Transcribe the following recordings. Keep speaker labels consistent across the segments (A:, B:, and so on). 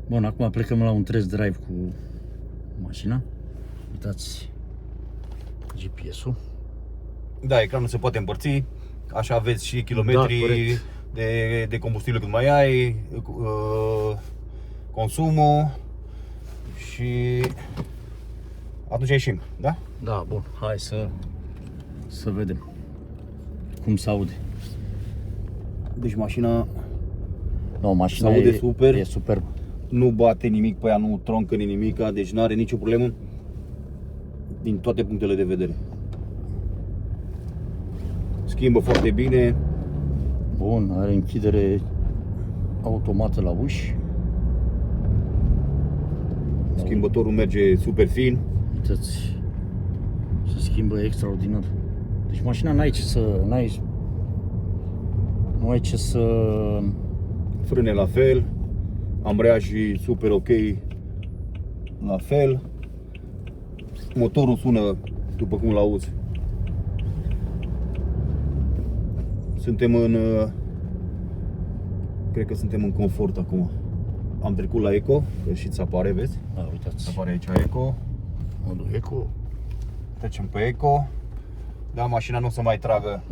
A: Bun, acum plecăm la un test drive cu mașina. Uitați GPS-ul.
B: Da, ecranul se poate împărți. Așa aveți și kilometri de combustibil cât mai ai, consumul și atunci ieșim, da?
A: Da, bun, hai să vedem cum se aude.
B: Deci mașina
A: No, mașina
B: se aude super.
A: E superb.
B: Nu bate nimic pe ea, nu troncă nimic, deci nu are nicio problemă din toate punctele de vedere. Schimbă foarte bine.
A: Bun, are închidere automată la uși.
B: Schimbătorul merge super fin.
A: Uitați, se schimbă extraordinar. Deci mașina nu ai ce să...
B: Frâne la fel. Ambreiajii super ok. La fel. Motorul sună după cum l-auzi. Cred că suntem în confort acum. Am trecut la Eco, că și ți apare, vezi?
A: Da, uitați.
B: Apare aici Eco.
A: Modul Eco.
B: Trecem pe Eco. Da, mașina nu o să mai tragă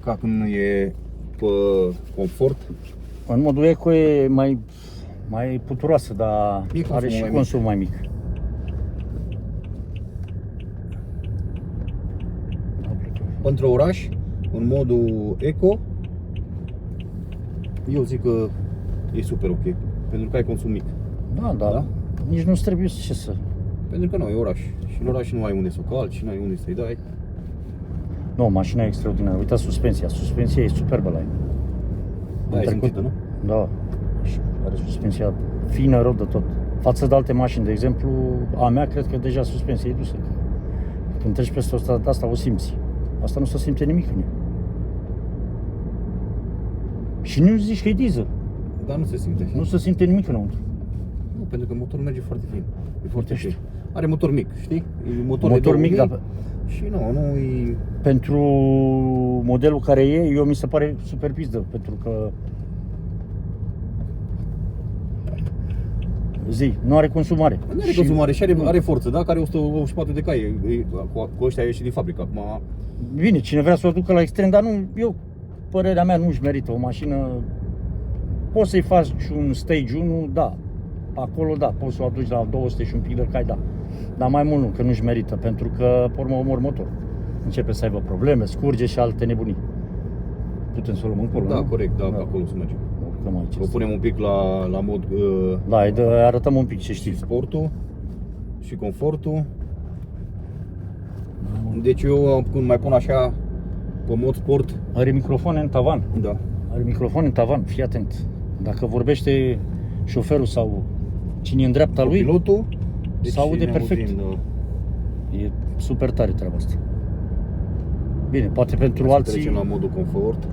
B: ca când e pe confort.
A: În modul Eco e mai puturoasă, dar are și consum mai mic.
B: Pentru oraș, în modul Eco, eu zic că e super ok, pentru că ai consum mic.
A: Da? Nici nu trebuie ce să...
B: Pentru că nu, e oraș. Și în oraș nu ai unde să o calci, nu ai unde să-i dai.
A: Nu, mașina e extraordinară. Uitați suspensia. Suspensia e superbă la ea.
B: Da, e simțită, nu?
A: Da. Și are suspensia fină rău de tot. Față de alte mașini, de exemplu, a mea, cred că deja suspensia e dusă. Când treci peste o stradă asta, o simți. Asta nu se simte nimic în ea. Și nu zici că e diesel.
B: Dar nu se simte așa.
A: Nu se simte nimic înăuntru.
B: Nu, pentru că motorul merge foarte fin. E foarte
A: Uite,
B: fin. Are motor mic, știi? E
A: motor mic, dar...
B: Și nu e...
A: Pentru modelul care e, eu mi se pare super pizdă, pentru că nu are consumare.
B: Nu are consumare și are forță, da? Care 184 de cai. Cu ăștia a ieșit din fabrică acum.
A: Bine, cine vrea să o ducă la extrem, dar nu, părerea mea, nu-și merită o mașină. Poți să-i faci un stage 1, da. Acolo, da, poți să o aduci la 200 și un pic de cai, da. Dar mai mult nu, că nu-și merită, pentru că, pe urmă, omor motorul. Începe să aibă probleme, scurge și alte nebunii. Putem să o luăm încolo,
B: da,
A: nu?
B: Corect, da, acolo să mergem. O punem un pic la mod...
A: Da, arătăm un pic ce știi.
B: Sportul și confortul. Deci eu când mai pun așa, pe mod sport...
A: Are microfoane în tavan.
B: Da.
A: Are microfoane în tavan, fii atent. Dacă vorbește șoferul sau cine e în dreapta lui,
B: pilotul,
A: se aude perfect.
B: Auzim, da.
A: E super tare treaba asta. Bine, poate pentru alții...
B: Trecem la modul confort.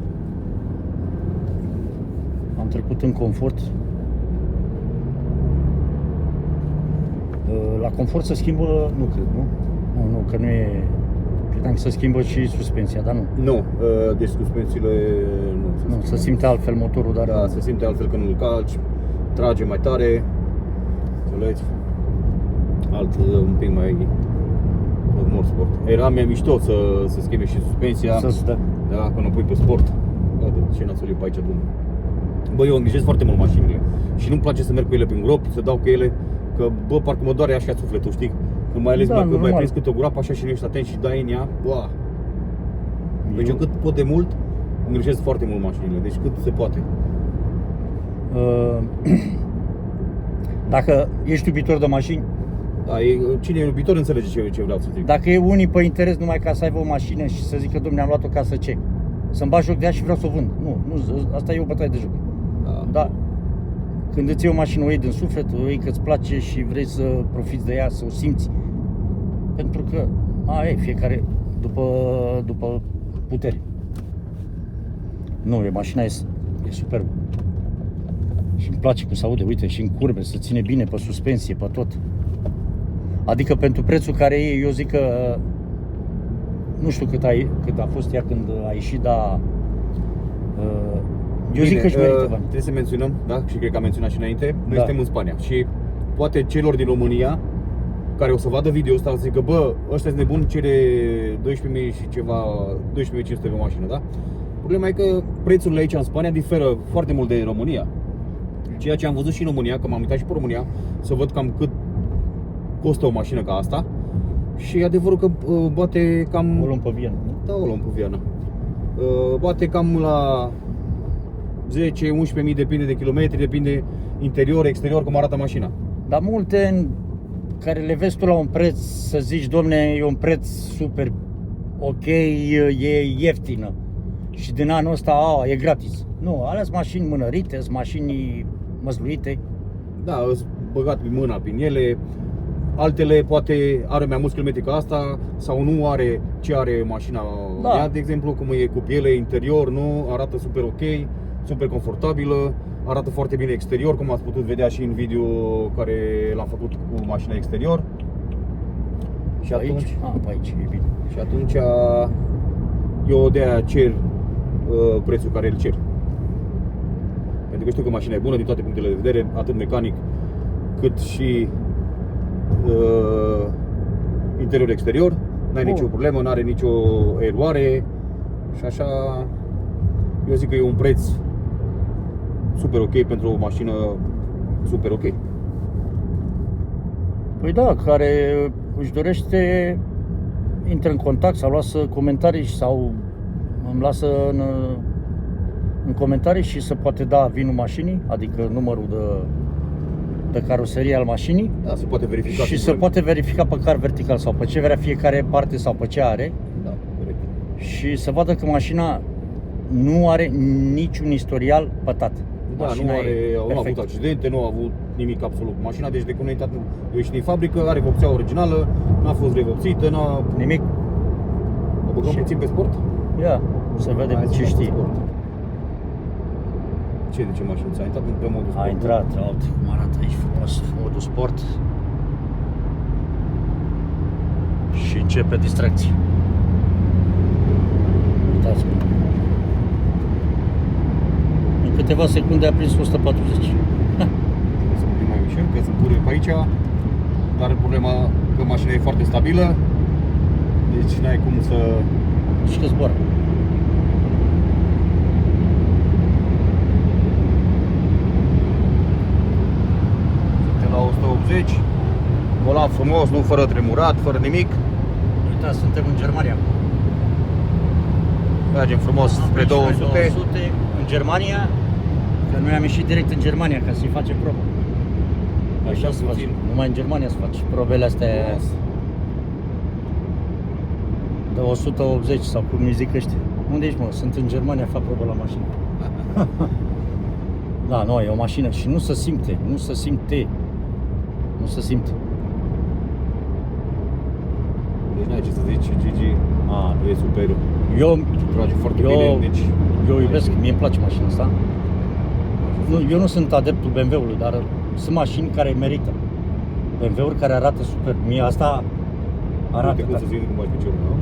A: Am trecut în confort. La confort se schimbă, nu cred, nu? Nu, că nu e... Credeam că se schimbă și suspensia, dar nu.
B: Nu, deci suspensiile nu.
A: Nu, se simte altfel motorul, dar...
B: Da, se simte altfel când îl calci, trage mai tare, înțelegi? Un pic mai more sport. Era mai mișto să schimbe și suspensia, da, când o pui pe sport. Da, de ce n-ați pe aici drumul. Bă, eu îngrijesc foarte mult mașinile și nu-mi place să merg cu ele prin gropi, să dau cu ele, că bă, parcă mă doare așa sufletul, știi? Când mai ales când mai prins câte o groapă așa și nu ești atent și dai în ea, bă. Deci eu cât pot de mult, îngrijesc foarte mult mașinile, deci cât se poate.
A: Dacă ești iubitor de mașini,
B: da, cine e iubitor înțelege ce vreau să zic.
A: Dacă e unii pe interes numai ca să aibă o mașină și să zică, dom'le, am luat-o ca să ce? Să-mi bag joc de ea și vreau să o vând. Nu, asta e o bătaie de joc. Da. Când îți iei o mașină, o iei din suflet, o iei că-ți place și vrei să profiți de ea, să o simți. Pentru că, fiecare după putere. Nu, mașina e superbă. Și îmi place cum se aude, uite, și în curbe, se ține bine pe suspensie, pe tot. Adică pentru prețul care e, eu zic că nu știu cât a fost ea când a ieșit, dar Eu zic că își merită bani.
B: Trebuie să menționăm, da, și cred că am menționat și înainte, noi
A: Da.
B: suntem în Spania și poate celor din România care o să vadă video ăsta o să zică, bă, ăștia sunt nebuni, cere 12.000 și ceva, 12.500 pe mașină, da? Problema e că prețurile aici în Spania diferă foarte mult de România. Ceea ce am văzut și în România, că m-am uitat și pe România, să văd cam cât costă o mașină ca asta. Și e adevărul că bate cam...
A: O luăm pe Viena, nu?
B: Da, o luăm pe Viana. Bate cam la 10-11.000, depinde de kilometri, depinde interior, exterior, cum arată mașina.
A: Dar multe care le vezi tu la un preț, să zici, domne, e un preț super ok, e ieftină și din anul ăsta e gratis. Nu, alea sunt mașini mânărite, sunt mașini măzluite.
B: Da, îți băgat mâna prin ele. Altele poate are mai mulți kilometri ca asta sau nu are ce are mașina mea, de exemplu, cum e cu piele interior, nu, arată super ok, super confortabilă, arată foarte bine exterior, cum ați putut vedea și în video care l-am făcut cu mașina exterior. Și
A: Aici?
B: atunci,
A: Pe aici e bine.
B: și atunci eu de-aia cer prețul care îl cer. Pentru că știu că mașina e bună din toate punctele de vedere, atât mecanic cât și interior-exterior, n-ai nicio problemă, n-are nicio eroare și așa, eu zic că e un preț super ok pentru o mașină super ok.
A: Păi da, care își dorește, intră în contact sau lasă comentarii sau îmi lasă în comentarii și se poate da vinul mașinii, adică numărul de caroserie al mașinii.
B: Da, se poate verifica
A: și se poate verifica pe car vertical sau pe ce vrea fiecare parte sau pe ce are.
B: Da, corect.
A: Și să vadă că mașina nu are niciun istorial pătat.
B: Da,
A: Mașina
B: nu a avut accidente, nu a avut nimic absolut. Mașina, deci de când a intrat, a ieșit din fabrică, are vopsea originală, n-a fost revopsită, n-a...
A: Nimic.
B: O băgăm puțin pe sport?
A: Ia, să vedem
B: Hai,
A: ce
B: să
A: știe.
B: sport. Ce, de ce mașină? Ți-a intrat pe modul sport?
A: A intrat, uite cum arată aici frumos, modul sport. Și începe distracție. Uitați-vă. În câteva secunde a prins 140.
B: Să mergem mai ușor, că sunt curve pe aici. Dar problema că mașina e foarte stabilă. Deci n-ai cum să...
A: Și că zboară.
B: Suntem la 180. Volan frumos, nu fără tremurat, fără nimic.
A: Uitați, suntem în Germania.
B: Mergem frumos spre 200.
A: În Germania, că noi am ieșit direct în Germania ca să-i facem probă. Așa se face. Numai în Germania se face probele astea de 180 sau cum îi zic ăștia. Unde ești, mă? Sunt în Germania, fac probă la mașină. Da, nu, e o mașină și nu se simte, nu se simte. Nu se simte.
B: Deci n-ai ce să zici, Gigi. E super.
A: Eu
B: Trage foarte bine, deci...
A: Eu iubesc, mie îmi place mașina asta. Eu nu sunt adeptul BMW-ului, dar sunt mașini care merită. BMW-uri care arată super. Mie asta arată.
B: Cum să zic cum bagi piciorul, nu?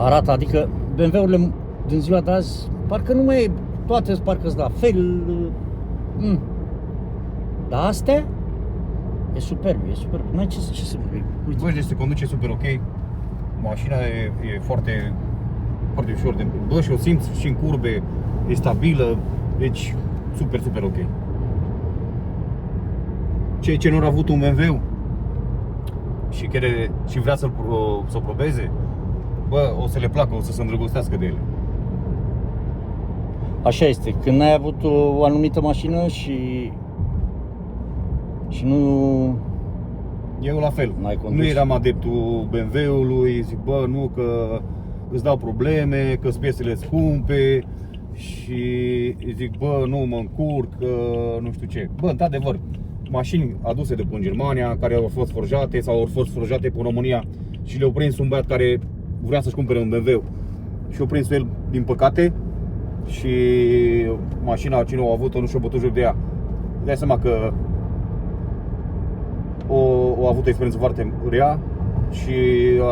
A: Arată, adică BMW-urile din ziua de azi, parcă nu mai e, toate parcă la fel. Dar astea e superb, e superb. N-ai ce să uite.
B: Bă, deci se conduce super ok. Mașina e foarte, foarte ușor de... Bă, și o simți și în curbe, e stabilă, deci super, super ok. Cei ce nu au avut un BMW și vrea să o probeze, bă, o să le placă, o să se îndrăgostească de ele.
A: Așa este, când n-ai avut o anumită mașină și nu...
B: Eu la fel,
A: condus.
B: nu eram adeptul BMW-ului, zic, bă, nu, că îți dau probleme, că-s piesele scumpe și zic, bă, nu mă încurc, nu știu ce. Bă, într-adevăr, mașini aduse de în Germania, care au fost forjate sau au fost forjate pe România și le-au prins un băiat care vrea să-și cumpere un BMW și au prins el din păcate și mașina, cine o avut-o, nu și-a bătut joc de ea. Dai seama că o avut o experiență foarte rea și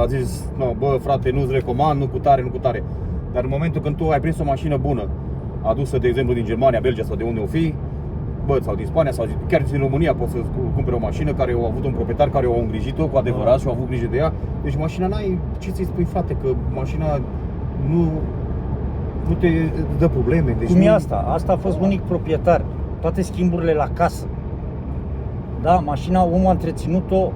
B: a zis, no, bă, frate, nu-ți recomand, nu cu tare, nu cu tare. Dar în momentul când tu ai prins o mașină bună, adusă, de exemplu, din Germania, Belgia sau de unde o fi, sau din Spania sau chiar din România, poți să cumperi o mașină care a avut un proprietar care a îngrijit-o cu adevărat și a avut grijă de ea. Deci mașina n-ai ce să-i spui, frate, că mașina nu te dă probleme. Deci
A: cum e asta? Asta a fost unic proprietar. Toate schimburile la casă. Da, mașina, omul a întreținut-o,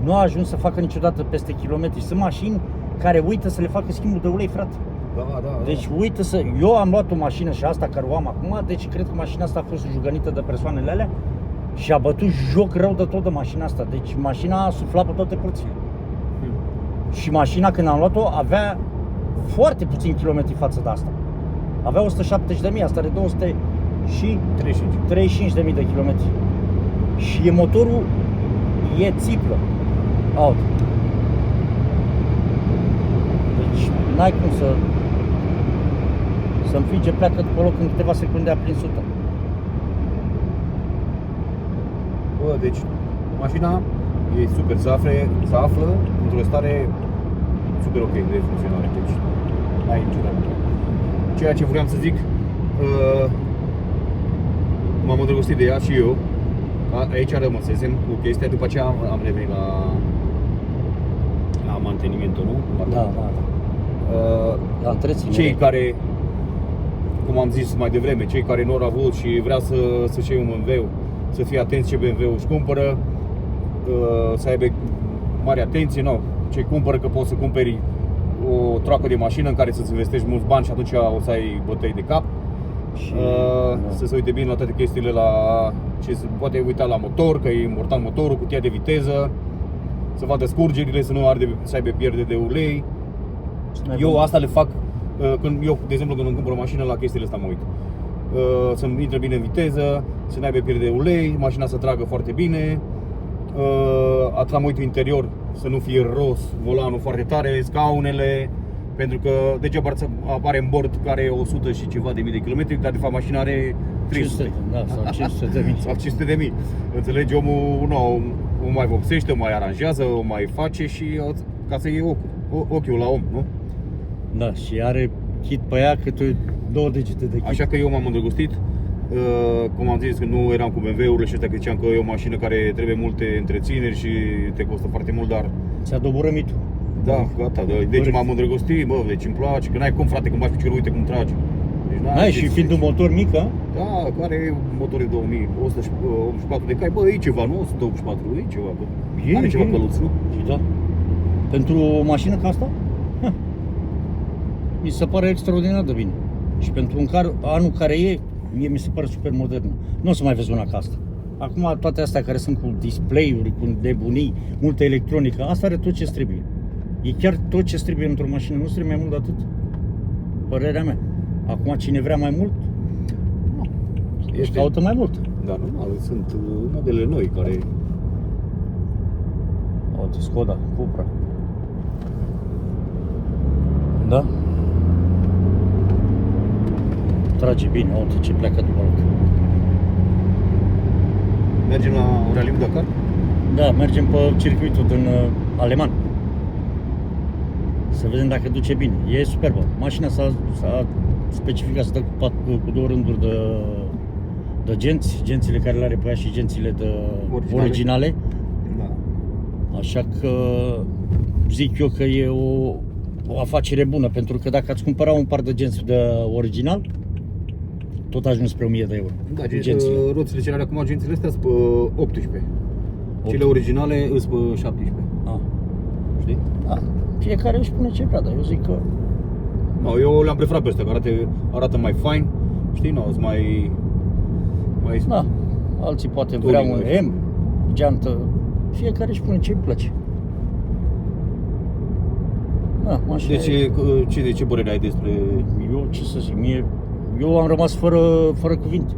A: nu a ajuns să facă niciodată peste kilometri. Sunt mașini care uită să le facă schimbul de ulei, frate.
B: Da.
A: Deci uită să... Eu am luat o mașină și asta care o am acum, deci cred că mașina asta a fost juganită de persoanele alea și a bătut joc rău de tot de mașina asta. Deci mașina a suflat pe toate părțile. Și mașina, când am luat-o, avea foarte puțin kilometri față de asta. Avea 170.000, asta are 235.000 de kilometri. Și motorul e țiplă. Auto. Deci n-ai cum să înfige, pleacă după loc în câteva secunde a prins 100.
B: Bă, deci mașina e super, se află într-o stare super ok de funcționare, deci n-ai nicio treabă. Ceea ce vreau să zic, m-am îndrăgostit de ea și eu. Aici rămăsesem cu chestia, după aceea am revenit la mantenimentul, nu?
A: Da. La întreținere.
B: Cei care, cum am zis mai devreme, cei care nu au avut și vrea să-și iei un BMW, să fie atenți ce BMW își cumpără, să aibă mare atenție, nu. Ce cumpără, că poți să cumperi o troacă de mașină în care să-ți investești mulți bani și atunci o să ai bătăi de cap. Și, să se uite bine la toate chestiile, la ce se poate uita la motor, că e important motorul, cutia de viteză, să vadă scurgerile, să nu arde, să aibă pierdere de ulei. Eu asta le fac când eu, de exemplu, când îmi cumpăr o mașină, la chestiile astea mă uit. Să-mi intre bine în viteză, să nu aibă pierdere de ulei, mașina să tragă foarte bine. Atât mă uit interior, să nu fie ros, volanul foarte tare, scaunele. Pentru că degeaba apare în bord că are 100 și ceva de mii de kilometri, dar de fapt mașina are 300.
A: Sau 500 de mii.
B: Sau 500 de mii. Înțelegi, omul o mai vopsește, o mai aranjează, o mai face și ca să iei ochiul la om, nu?
A: Da, și are kit pe ea câte 2 degete de kit.
B: Așa că eu m-am îndrăgostit. Cum am zis, că nu eram cu BMW-urile și ăstea, că ziceam că e o mașină care trebuie multe întrețineri și te costă foarte mult, dar...
A: Ți-a doborât mitul.
B: Da, gata, deci m-am îndrăgostit, bă, deci îmi place, că n-ai cum, frate, când bagi piciorul, uite cum trage. Deci,
A: n-ai, și fiind un motor mic, a?
B: Da, care motor de 2184 de cai, bă, e ceva, nu? 184, e ceva, bă. Are ceva căluț, nu?
A: Da. Pentru o mașină ca asta? Mi se pare extraordinar de bine. Și pentru anul care e, mie mi se pare super modernă. Nu o să mai vezi una ca asta. Acum toate astea care sunt cu display-uri, cu nebunii, multă electronică, asta are tot ce trebuie. E chiar tot ce trebuie într-o mașină, nu trebuie mai mult de atât. Părerea mea. Acum cine vrea mai mult, își caută mai mult.
B: Da, normal, sunt modele noi care...
A: Uite, Skoda, Cupra. Da? Trage bine, uite ce pleacă după loc.
B: Mergem la Rally Dakar?
A: Da, mergem pe circuitul din Aleman. Să vedem dacă duce bine. E superbă. Mașina s-a specificat să dă cu 2 rânduri de genți, gențile care le are pe ea și gențile originale.
B: Da.
A: Așa că zic eu că e o afacere bună, pentru că dacă ați cumpăra un par de genți de original, tot ajungi spre 1000 de euro.
B: Da, roțile cele acum, gențile astea sunt pe 18. Cele originale sunt pe 17. Știi?
A: Da. Fiecare își pune ce vrea, dar eu zic că...
B: No, eu le-am preferat pe astea, că arată mai fine, știi, no, sunt mai...
A: Da, alții poate vrea un M, geantă, fiecare își pune ce-i place. Da, mașina
B: de ce părere ai despre...
A: Eu, ce să zic, eu am rămas fără cuvinte.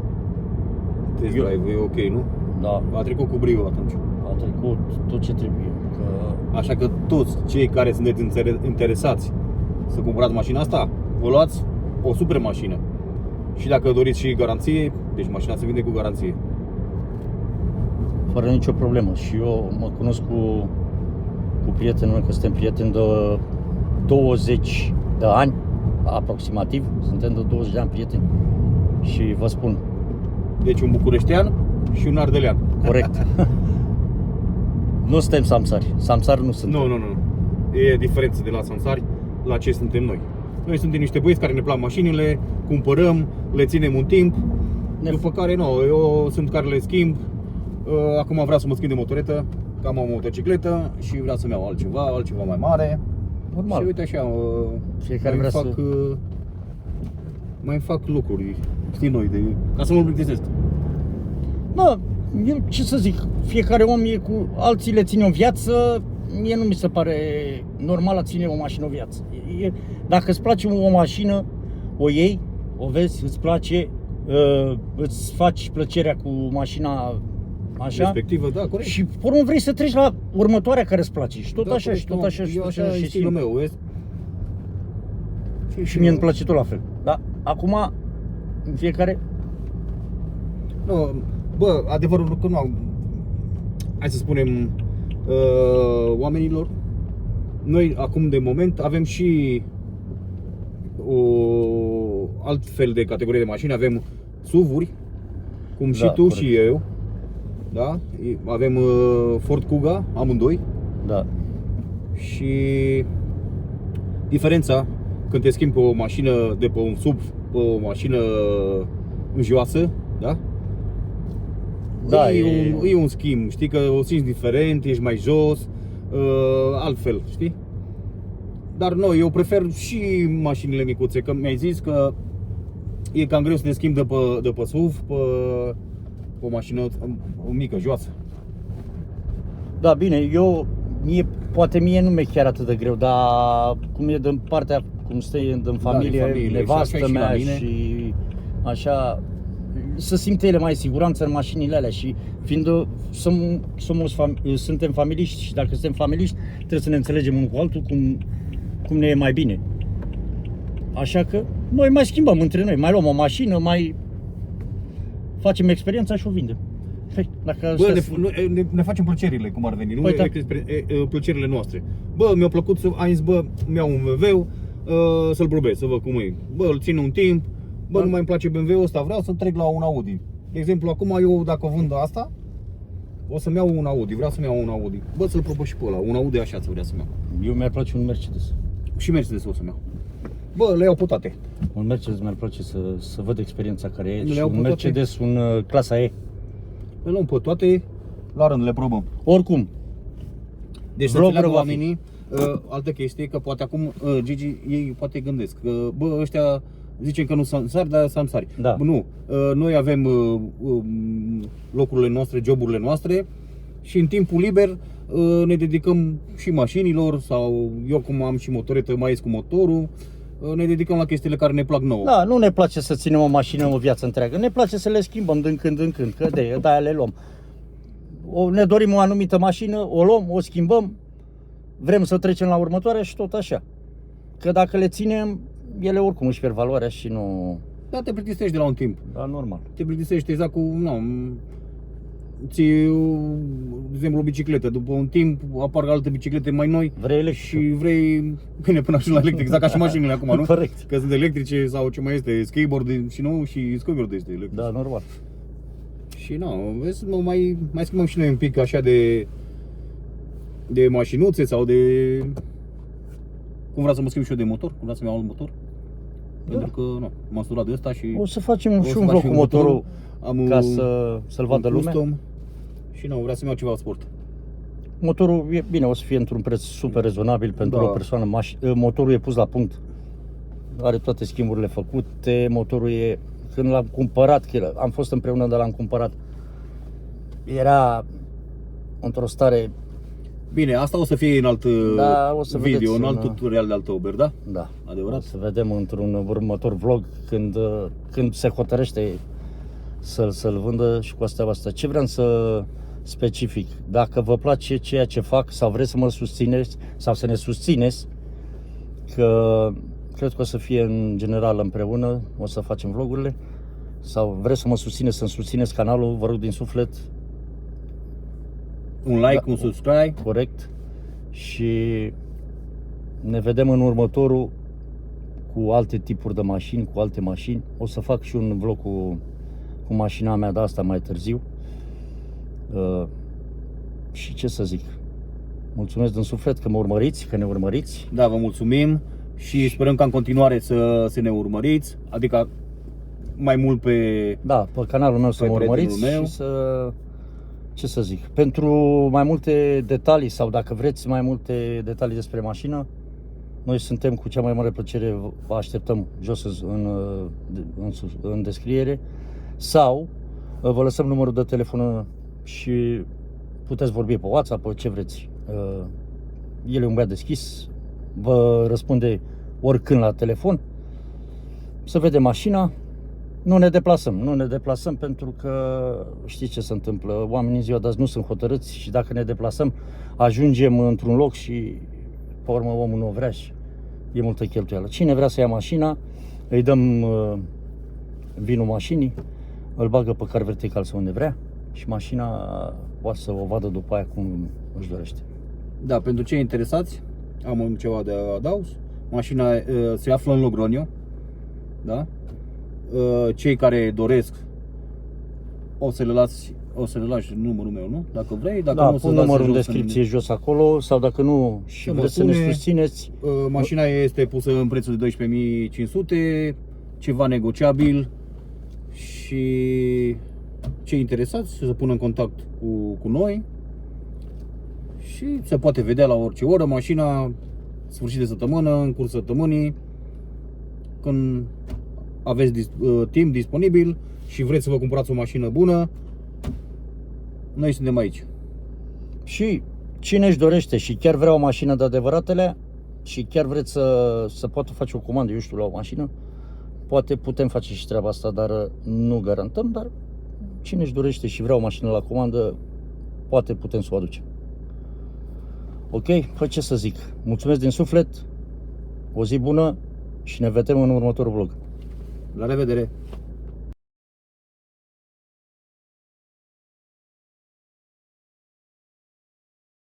B: Test drive, e ok, nu?
A: Da.
B: A trecut cu brio atunci.
A: A trecut tot ce trebuie.
B: Așa că toți cei care sunteți interesați să cumpărați mașina asta, vă luați o super mașină. Și dacă doriți și garanție, deci mașina se vinde cu garanție.
A: Fără nicio problemă. Și eu mă cunosc cu prietenul meu, că suntem prieteni de 20 de ani. aproximativ. Suntem de 20 de ani prieteni. Și vă spun,
B: Deci un bucureștean și un ardelean.
A: corect. Nu suntem samsari. Samsari nu suntem.
B: Nu. E diferență de la samsari la ce suntem noi. Noi suntem niște băieți care ne plac mașinile, cumpărăm, le ținem un timp, după care eu sunt care le schimb. Acum vreau să mă schimb de motoretă, că am o motocicletă și vreau să-mi iau altceva mai mare.
A: Normal.
B: Și uite așa,
A: Fiecare
B: mai
A: vrea
B: fac,
A: să...
B: mai fac lucruri, știi noi, ca să mă plictisesc.
A: Da, eu ce să zic, fiecare om e cu... Alții le ține o viață, mie nu mi se pare normal a ține o mașină o viață. Dacă îți place o mașină, o iei, o vezi, îți place, îți faci plăcerea cu mașina așa.
B: Respectivă, da, corect.
A: Și pe urmă vrei să treci la următoarea care îți place. Și tot
B: Da,
A: așa,
B: corect,
A: și tot
B: nu,
A: așa, și
B: eu
A: tot
B: așa
A: așa.
B: e
A: Și
B: stilul meu, vezi?
A: Și mie îmi place tot la fel. Da? Acum, în fiecare...
B: Nu, bă, adevărul că nu, hai să spunem, oamenilor, noi acum de moment avem și o alt fel de categorie de mașini, avem SUV-uri, cum și
A: Da,
B: tu
A: corect.
B: și eu, da? Avem Ford Kuga, amândoi,
A: Da.
B: și diferența când te schimbi pe o mașină de pe un SUV pe o mașină joasă, da?
A: Da,
B: e un schimb, știi că o simți diferent, ești mai jos, altfel, știi? Dar eu prefer și mașinile micuțe, că mi-ai zis că e cam greu să te schimbi de pe SUV pe o mașină mică, joasă.
A: Da, bine, poate mie nu mi-e chiar atât de greu, dar cum e din partea, cum stai în familie,
B: familie,
A: nevastă
B: și așa e și la
A: mea
B: mine.
A: și așa, să simte ele mai siguranță în mașinile alea și fiind suntem familiști și dacă suntem familiști trebuie să ne înțelegem unul cu altul cum ne e mai bine. Așa că noi mai schimbăm între noi, mai luăm o mașină, mai facem experiența și o vindem. Păi, dacă
B: Bă, ne facem plăcerile, cum ar veni, nu?
A: Păi, da.
B: Plăcerile noastre. Bă, mi-a plăcut să am zis, bă, mi-au un BMW, să-l probez, să văd cum e. Bă, îl țin un timp, bă,
A: Da.
B: nu mai îmi place BMW-ul ăsta, vreau să trec la un Audi. De exemplu, acum eu dacă vând asta, o să-mi iau un Audi, vreau să-mi iau un Audi. Bă, să-l probez și pe ăla, un Audi așa să vrea să-mi iau.
A: Eu mi-ar place un Mercedes.
B: Și Mercedes o să-mi iau. Bă, le iau pe toate.
A: Un Mercedes mi-ar place să văd experiența care e
B: Le
A: și
B: iau
A: un
B: pe toate.
A: Mercedes, un clasa E.
B: Le luăm pe toate, la rând le probăm.
A: Oricum,
B: Deci să
A: Vloggerul
B: înțeleagă
A: va fi.
B: oamenii, altă chestie, că poate acum Gigi, ei poate gândesc că, bă, ăștia zicem că nu samsari, dar samsari.
A: Da.
B: Bă, nu, noi avem locurile noastre, joburile noastre și în timpul liber ne dedicăm și mașinilor sau eu cum am și motoretă, mai ies cu motorul, ne dedicăm la chestiile care ne plac nouă.
A: da, nu ne place să ținem o mașină o viață întreagă. Ne place să le schimbăm din când în când, că de-aia le luăm. Ne dorim o anumită mașină, o luăm, o schimbăm, vrem să trecem la următoarea și tot așa. Că dacă le ținem, ele oricum își pierd valoarea și nu...
B: Da, te plictisești de la un timp.
A: Da, normal.
B: Te plictisești exact cu, ții, de exemplu, o bicicletă. După un timp apar alte biciclete mai noi.
A: Vrei electric.
B: Și vrei, bine, până ajungi la electric, exact ca și mașinile acum, nu?
A: Corect.
B: Că sunt electrice sau ce mai este, skateboard și nou și skateboard este electric.
A: Da, normal.
B: Și vezi, mai schimbăm și noi un pic așa de mașinuțe sau de... Cum vreau să mă schimb și eu de motor, cum vreau să-mi iau un motor.
A: Da.
B: Pentru că, m-am studiat de ăsta și...
A: O să facem
B: o
A: și
B: să
A: un
B: fac
A: vlog cu motorul
B: am
A: ca să-l vadă
B: un
A: lumea.
B: custom și vreau să-mi iau ceva sport.
A: Motorul e bine, o să fie într-un preț super rezonabil pentru
B: Da.
A: o persoană. Motorul e pus la punct. Are toate schimburile făcute. Motorul e... Când l-am cumpărat, că am fost împreună de l-am cumpărat, era într-o stare...
B: Bine, asta o să fie în alt
A: Da, o să
B: video,
A: vedeți
B: în alt
A: în-
B: tutorial de Altober, da?
A: Da.
B: Adevărat?
A: O să vedem într-un următor vlog când se hotărăște să-l vândă și cu astea. Ce vreau să specific? Dacă vă place ceea ce fac sau vreți să mă susțineți sau să ne susțineți, că cred că o să fie în general împreună, o să facem vlogurile, sau vreți să mă susțineți, să-mi susțineți canalul, vă rog din suflet,
B: Un like,
A: Da.
B: un subscribe.
A: corect, și ne vedem în următorul cu alte tipuri de mașini, cu alte mașini. O să fac și un vlog cu mașina mea de asta mai târziu. Și ce să zic, mulțumesc din suflet că mă urmăriți, că ne urmăriți.
B: Da, vă mulțumim și sperăm ca în continuare să ne urmăriți, adică mai mult pe...
A: Da, pe canalul meu să mă urmăriți
B: meu.
A: și să... Ce să zic, pentru mai multe detalii sau dacă vreți mai multe detalii despre mașină, noi suntem cu cea mai mare plăcere, vă așteptăm jos în descriere sau vă lăsăm numărul de telefon și puteți vorbi pe WhatsApp, pe ce vreți. El e un băiat deschis, vă răspunde oricând la telefon, să vedem mașina. Nu ne deplasăm pentru că știți ce se întâmplă, oamenii în ziua de azi nu sunt hotărâți și dacă ne deplasăm ajungem într-un loc și pe urmă omul nu vrea și e multă cheltuială. Cine vrea să ia mașina, îi dăm vinul mașinii, îl bagă pe car vertical sau unde vrea și mașina poate să o vadă după aia cum își dorește.
B: Da, pentru cei interesați, am ceva de adaus. Mașina se află în Logroniu, da? Cei care doresc o să le lași numărul meu, nu? Dacă vrei, dacă
A: da,
B: nu,
A: pun numărul în descripție jos acolo sau dacă nu și vreți să ne susțineți.
B: Mașina este pusă în prețul de 12.500, ceva negociabil și cei interesați să se pună în contact cu noi și se poate vedea la orice oră mașina, sfârșit de săptămână, în curs săptămânii, când aveți timp disponibil și vreți să vă cumpărați o mașină bună, noi suntem aici.
A: Și cine își dorește și chiar vrea o mașină de adevăratele și chiar vreți să poată face o comandă, eu știu, la o mașină, poate putem face și treaba asta, dar nu garantăm, dar cine își dorește și vrea o mașină la comandă, poate putem să o aducem. Ok? Păi ce să zic, mulțumesc din suflet, o zi bună și ne vedem în următorul vlog.
B: La revedere!